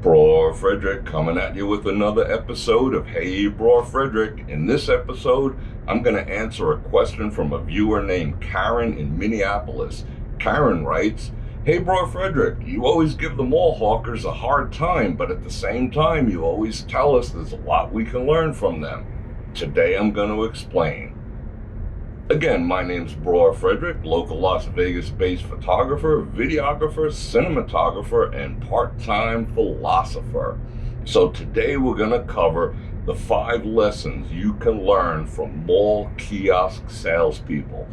Bror Fredrik coming at you with another episode of Hey Bror Fredrik. In this episode, I'm going to answer a question from a viewer named Karen in Minneapolis. Karen writes, "Hey Bror Fredrik, you always give the mall hawkers a hard time, but at the same time, you always tell us there's a lot we can learn from them. Today I'm going to explain." Again, my name's Bror Fredrik, local Las Vegas-based photographer, videographer, cinematographer, and part-time philosopher. So today we're going to cover the 5 lessons you can learn from mall kiosk salespeople.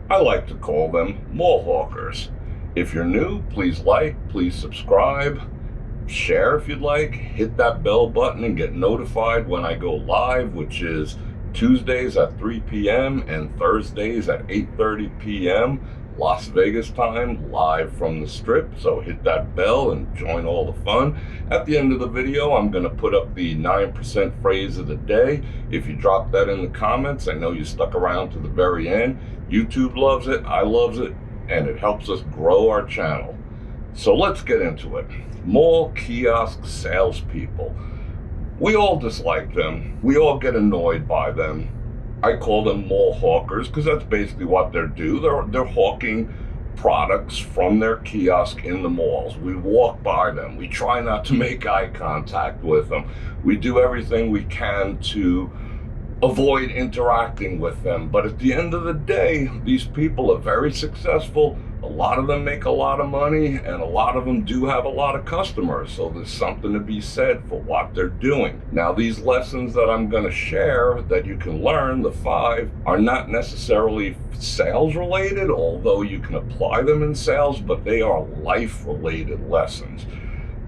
I like to call them mall hawkers. If you're new, please like, please subscribe, share if you'd like, hit that bell button and get notified when I go live, which is Tuesdays at 3 p.m. and Thursdays at 8:30 p.m. Las Vegas time, live from the Strip. So hit that bell and join all the fun. At the end of the video, I'm going to put up the 9% phrase of the day. If you drop that in the comments, I know you stuck around to the very end. YouTube loves it, I loves it, and it helps us grow our channel. So let's get into it. Mall kiosk salespeople. We all dislike them. We all get annoyed by them. I call them mall hawkers because that's basically what they do. They're hawking products from their kiosk in the malls. We walk by them. We try not to make eye contact with them. We do everything we can to avoid interacting with them. But at the end of the day, these people are very successful. A lot of them make a lot of money, and a lot of them do have a lot of customers. So there's something to be said for what they're doing. Now, these lessons that I'm going to share that you can learn, the 5, are not necessarily sales related, although you can apply them in sales, but they are life related lessons.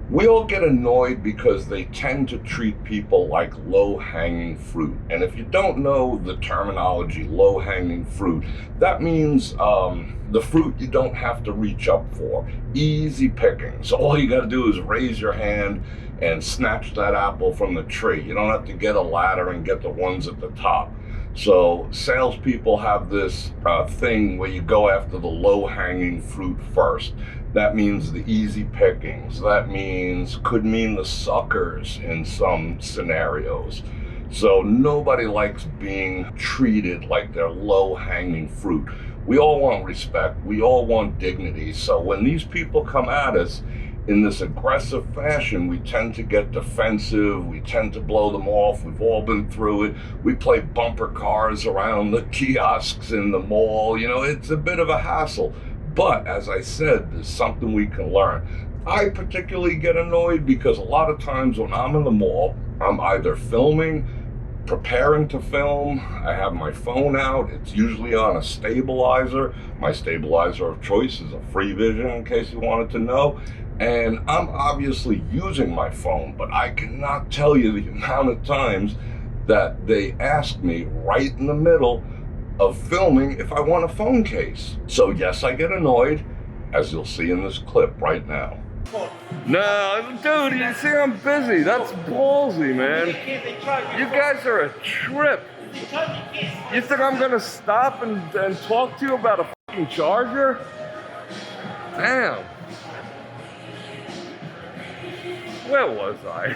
We all get annoyed because they tend to treat people like low-hanging fruit. And if you don't know the terminology low-hanging fruit, that means the fruit you don't have to reach up for. Easy picking. So all you got to do is raise your hand and snatch that apple from the tree. You don't have to get a ladder and get the ones at the top. So salespeople have this thing where you go after the low-hanging fruit first. That means the easy pickings. That could mean the suckers in some scenarios. So nobody likes being treated like they're low-hanging fruit. We all want respect. We all want dignity. So when these people come at us in this aggressive fashion, we tend to get defensive. We tend to blow them off. We've all been through it. We play bumper cars around the kiosks in the mall. You know, it's a bit of a hassle. But as I said, there's something we can learn. I particularly get annoyed because a lot of times when I'm in the mall, I'm either filming, preparing to film, I have my phone out, it's usually on a stabilizer. My stabilizer of choice is a Free Vision, in case you wanted to know. And I'm obviously using my phone, but I cannot tell you the amount of times that they ask me right in the middle of filming if I want a phone case. So yes, I get annoyed, as you'll see in this clip right now. No, dude, you see I'm busy. That's ballsy, man. You guys are a trip. You think I'm gonna stop and talk to you about a fucking charger? Damn. Where was I?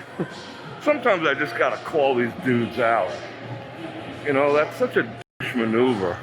Sometimes I just gotta call these dudes out. You know, that's such a maneuver.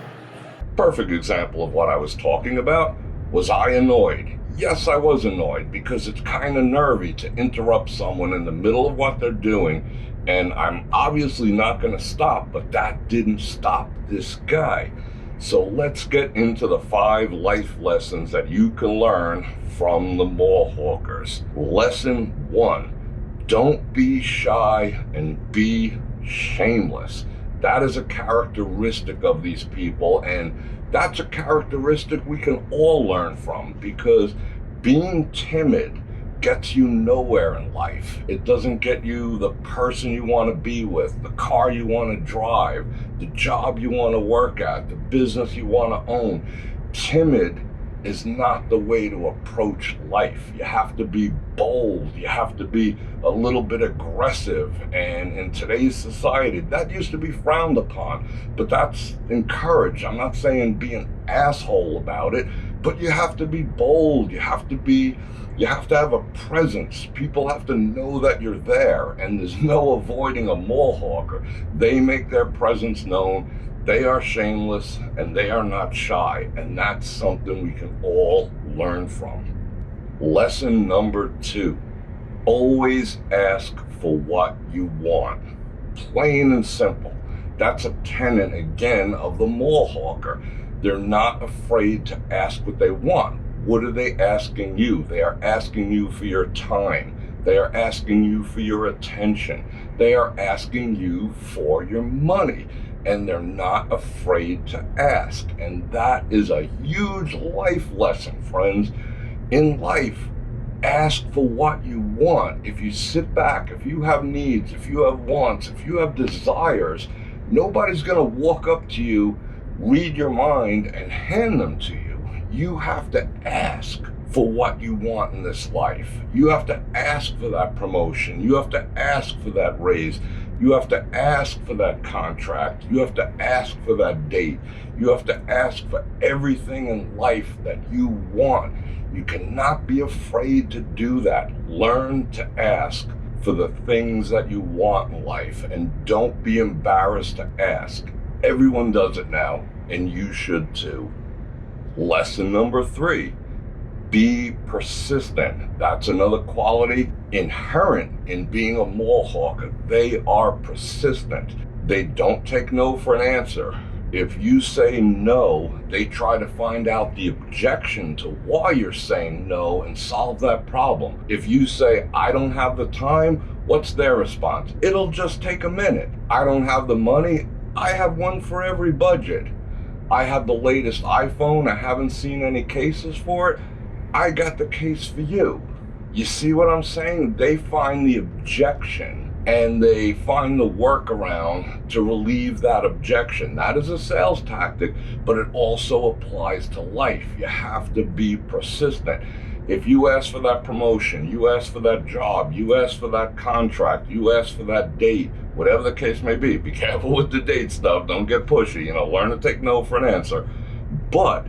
Perfect example of what I was talking about. Was I annoyed? Yes, I was annoyed because it's kind of nervy to interrupt someone in the middle of what they're doing, and I'm obviously not going to stop, but that didn't stop this guy. So let's get into the 5 life lessons that you can learn from the mall hawkers. Lesson 1, don't be shy and be shameless. That is a characteristic of these people, and that's a characteristic we can all learn from, because being timid gets you nowhere in life. It doesn't get you the person you want to be with, the car you want to drive, the job you want to work at, the business you want to own. Timid is not the way to approach life. You have to be bold. You have to be a little bit aggressive. And in today's society, that used to be frowned upon, but that's encouraged. I'm not saying be an asshole about it, But you have to be bold. You have to have a presence. People have to know that you're there, and there's no avoiding a mall hawker. They make their presence known. They are shameless and they are not shy, and that's something we can all learn from. Lesson number 2, always ask for what you want. Plain and simple. That's a tenet, again, of the mall hawker. They're not afraid to ask what they want. What are they asking you? They are asking you for your time. They are asking you for your attention. They are asking you for your money. And they're not afraid to ask. And that is a huge life lesson, friends. In life, ask for what you want. If you sit back, if you have needs, if you have wants, if you have desires, nobody's going to walk up to you, read your mind, and hand them to you. You have to ask for what you want in this life. You have to ask for that promotion. You have to ask for that raise. You have to ask for that contract. You have to ask for that date. You have to ask for everything in life that you want. You cannot be afraid to do that. Learn to ask for the things that you want in life, and don't be embarrassed to ask. Everyone does it now, and you should too. Lesson number 3, be persistent. That's another quality inherent in being a mall hawker. They are persistent. They don't take no for an answer. If you say no, they try to find out the objection to why you're saying no and solve that problem. If you say, I don't have the time, what's their response? It'll just take a minute. I don't have the money. I have one for every budget. I have the latest iPhone. I haven't seen any cases for it. I got the case for you. You see what I'm saying? They find the objection and they find the workaround to relieve that objection. That is a sales tactic, but it also applies to life. You have to be persistent. If you ask for that promotion, you ask for that job, you ask for that contract, you ask for that date, whatever the case may be careful with the date stuff. Don't get pushy, learn to take no for an answer. But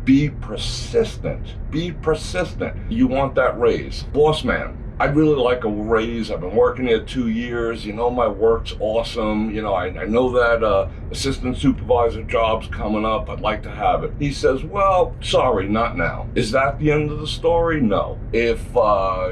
be persistent. Be persistent. You want that raise. Boss man, I'd really like a raise. I've been working here 2 years. My work's awesome. I know that assistant supervisor job's coming up. I'd like to have it. He says, well, sorry, not now. Is that the end of the story? No. If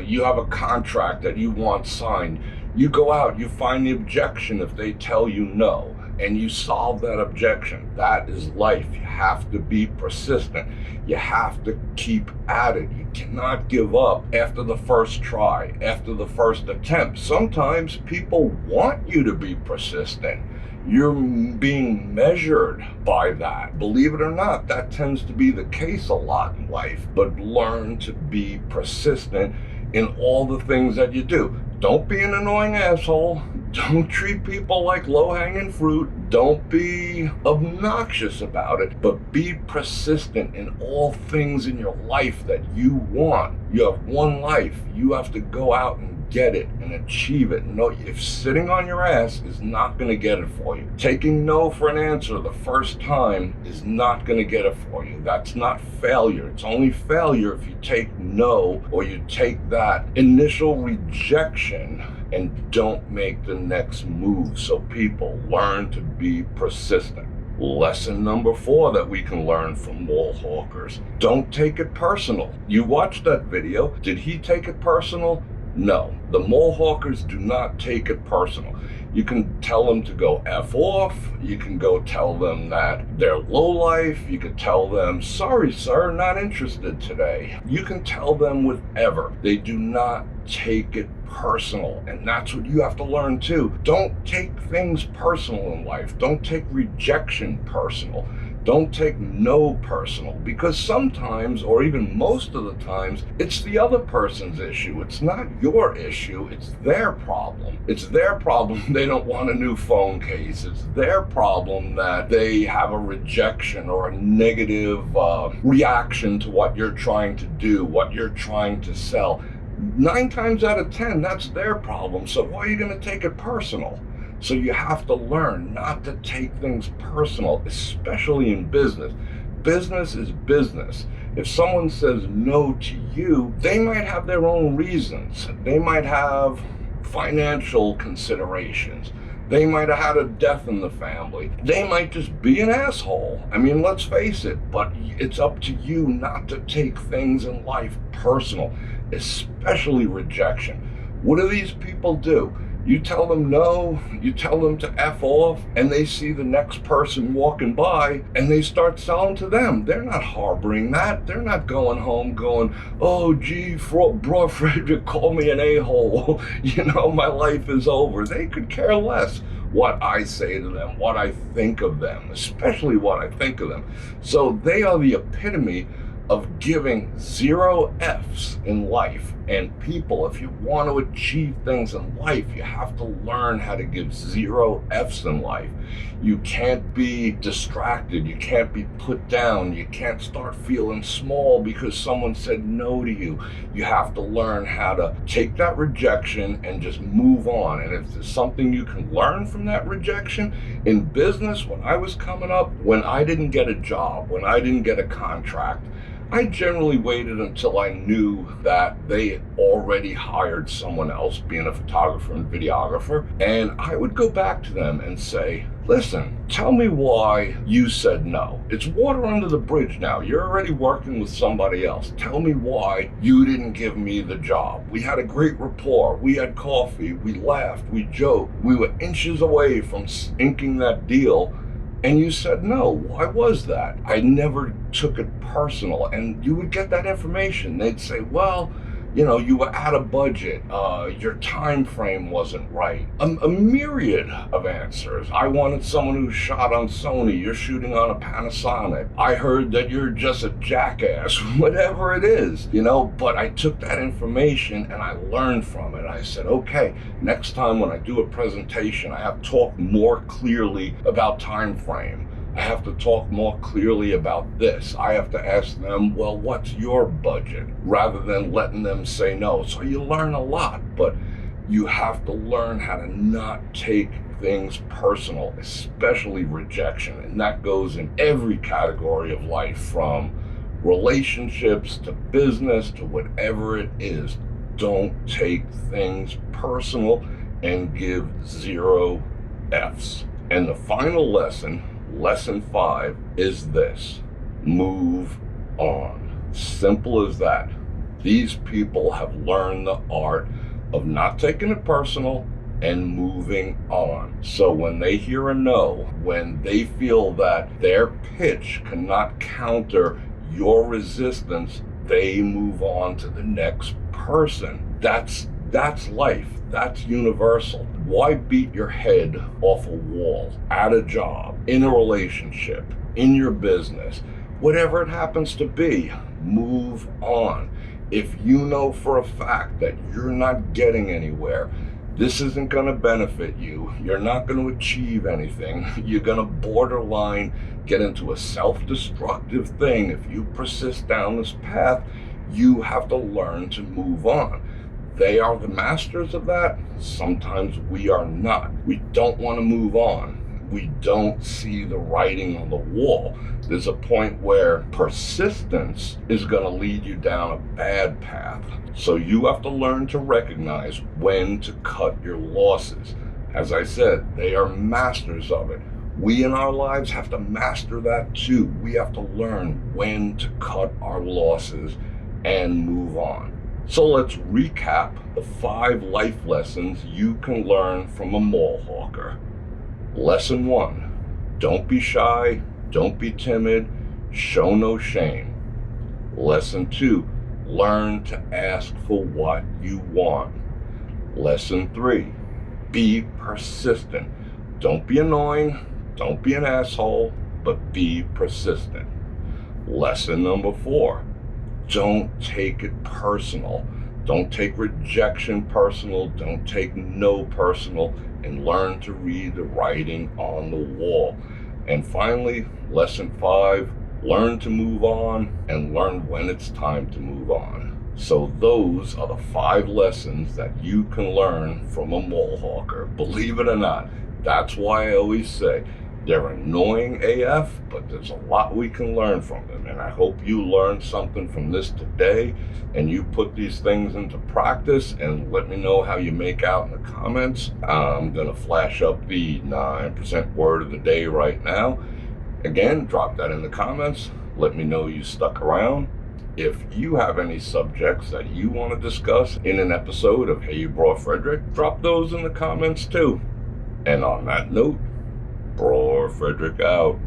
you have a contract that you want signed, you go out, you find the objection if they tell you no, and you solve that objection. That is life. You have to be persistent. You have to keep at it. You cannot give up after the first try, after the first attempt. Sometimes people want you to be persistent. You're being measured by that. Believe it or not, that tends to be the case a lot in life. But learn to be persistent in all the things that you do. Don't be an annoying asshole. Don't treat people like low-hanging fruit. Don't be obnoxious about it, but be persistent in all things in your life that you want. You have one life. You have to go out and get it and achieve it. No, if sitting on your ass is not going to get it for you. Taking no for an answer the first time is not going to get it for you. That's not failure. It's only failure if you take no, or you take that initial rejection and don't make the next move. So people, learn to be persistent. Lesson number 4 that we can learn from mall hawkers: don't take it personal. You watched that video. Did he take it personal? No. The mall hawkers do not take it personal. You can tell them to go F off. You can go tell them that they're low life. You can tell them, sorry, sir, not interested today. You can tell them whatever. They do not take it personal. And that's what you have to learn too. Don't take things personal in life. Don't take rejection personal. Don't take no personal, because sometimes, or even most of the times, it's the other person's issue. It's not your issue. It's their problem. It's their problem they don't want a new phone case. It's their problem that they have a rejection or a negative reaction to what you're trying to do, what you're trying to sell. 9 times out of 10, that's their problem. So why are you going to take it personal? So you have to learn not to take things personal, especially in business. Business is business. If someone says no to you, they might have their own reasons. They might have financial considerations. They might have had a death in the family. They might just be an asshole. I mean, let's face it, but it's up to you not to take things in life personal, especially rejection. What do these people do? You tell them no, you tell them to F off, and they see the next person walking by and they start selling to them. They're not harboring that. They're not going home going, oh, gee, Bror Fredrik called me an a-hole. My life is over. They could care less what I say to them, what I think of them, especially what I think of them. So they are the epitome of giving 0 F's in life. And people, if you want to achieve things in life, you have to learn how to give 0 F's in life. You can't be distracted. You can't be put down. You can't start feeling small because someone said no to you. You have to learn how to take that rejection and just move on. And if there's something you can learn from that rejection in business, when I was coming up, when I didn't get a job, when I didn't get a contract, I generally waited until I knew that they already hired someone else, being a photographer and videographer, and I would go back to them and say, listen, tell me why you said no. It's water under the bridge now. You're already working with somebody else. Tell me why you didn't give me the job. We had a great rapport. We had coffee. We laughed. We joked. We were inches away from inking that deal. And you said no. Why was that? I never took it personal. And you would get that information. They'd say, well, you were out of budget. Your time frame wasn't right. A myriad of answers. I wanted someone who shot on Sony. You're shooting on a Panasonic. I heard that you're just a jackass. Whatever it is, But I took that information and I learned from it. I said, okay, next time when I do a presentation, I have to talk more clearly about time frame. I have to talk more clearly about this. I have to ask them, well, what's your budget? Rather than letting them say no. So you learn a lot, but you have to learn how to not take things personal, especially rejection. And that goes in every category of life, from relationships to business to whatever it is. Don't take things personal and give 0 F's. And the final lesson, Lesson 5, is this: move on. Simple as that. These people have learned the art of not taking it personal and moving on. So when they hear a no, when they feel that their pitch cannot counter your resistance, they move on to the next person. That's life. That's universal. Why beat your head off a wall, at a job, in a relationship, in your business, whatever it happens to be? Move on. If you know for a fact that you're not getting anywhere, this isn't going to benefit you, you're not going to achieve anything, you're going to borderline get into a self-destructive thing. If you persist down this path, you have to learn to move on. They are the masters of that. Sometimes we are not. We don't want to move on. We don't see the writing on the wall. There's a point where persistence is going to lead you down a bad path. So you have to learn to recognize when to cut your losses. As I said, they are masters of it. We in our lives have to master that too. We have to learn when to cut our losses and move on. So let's recap the 5 life lessons you can learn from a mall hawker. Lesson 1, don't be shy, don't be timid, show no shame. Lesson 2, learn to ask for what you want. Lesson 3, be persistent. Don't be annoying, don't be an asshole, but be persistent. Lesson number 4, don't take it personal. Don't take rejection personal. Don't take no personal, and learn to read the writing on the wall. And finally, lesson 5, learn to move on and learn when it's time to move on. So those are the 5 lessons that you can learn from a mall hawker. Believe it or not, that's why I always say, They're annoying AF, but there's a lot we can learn from them. And I hope you learned something from this today and you put these things into practice, and let me know how you make out in the comments. I'm going to flash up the 9% word of the day right now. Again, drop that in the comments. Let me know you stuck around. If you have any subjects that you want to discuss in an episode of Hey Bror Fredrik, drop those in the comments too. And on that note, Bror Fredrik out.